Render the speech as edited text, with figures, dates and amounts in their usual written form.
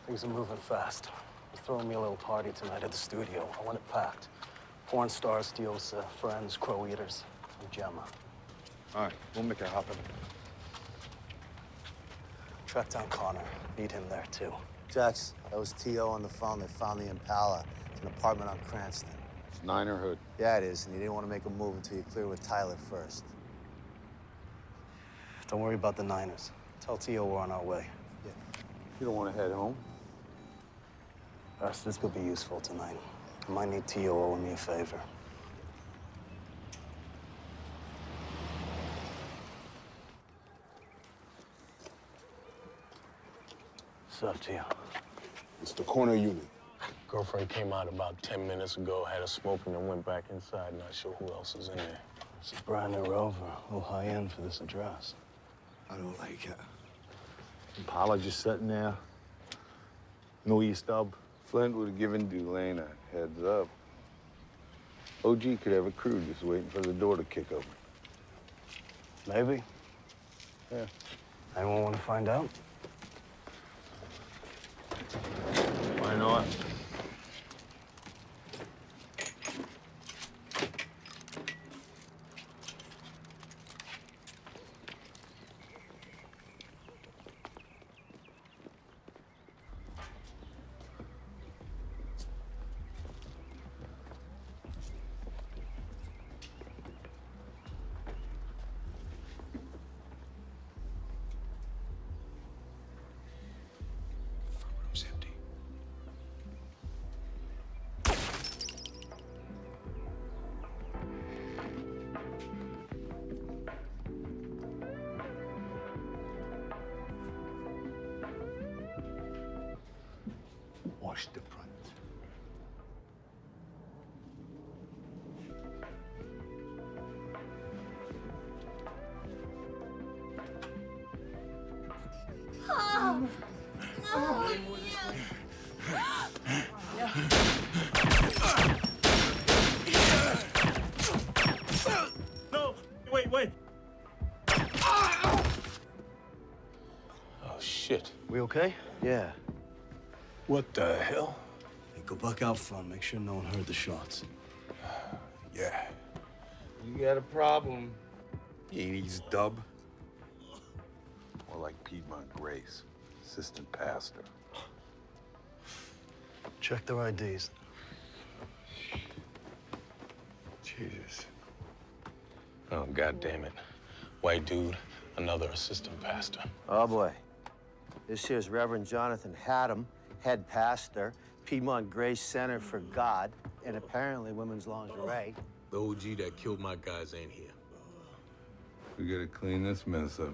Things are moving fast. We're throwing me a little party tonight at the studio. I want it packed. Porn stars, Diosa, friends, crow eaters, and Gemma. All right, we'll make it happen. Track down Connor. Need him there, too. Jax, that was T.O. on the phone. They found the Impala. It's an apartment on Cranston. It's Niner Hood. Yeah, it is, and you didn't want to make a move until you clear with Tyler first. Don't worry about the Niners. Tell T.O. we're on our way. Yeah. You don't want to head home? This could be useful tonight. I might need T.O. owing me a favor. What's up, T.O.? It's the corner unit. Girlfriend came out about 10 minutes ago, had a smoke, and then went back inside. Not sure who else is in there. It's a brand new Rover. A little high end for this address. I don't like it. Impala just sitting there. No e-stub. Flint would have given Dulane a heads up. OG could have a crew just waiting for the door to kick open. Maybe. Yeah. Anyone want to find out? Why not? Room's empty. Wash the front. No! Wait! Oh, shit. We okay? Yeah. What the hell? Hey, go back out front. Make sure no one heard the shots. Yeah. You got a problem. 80s dub. More like Piedmont Grace, assistant pastor. Check their IDs. Jesus. Oh, God damn it. White dude, another assistant pastor. Oh, boy. This here's Reverend Jonathan Haddam, head pastor, Piedmont Grace Center for God, and apparently women's lingerie. The OG that killed my guys ain't here. We gotta clean this mess up.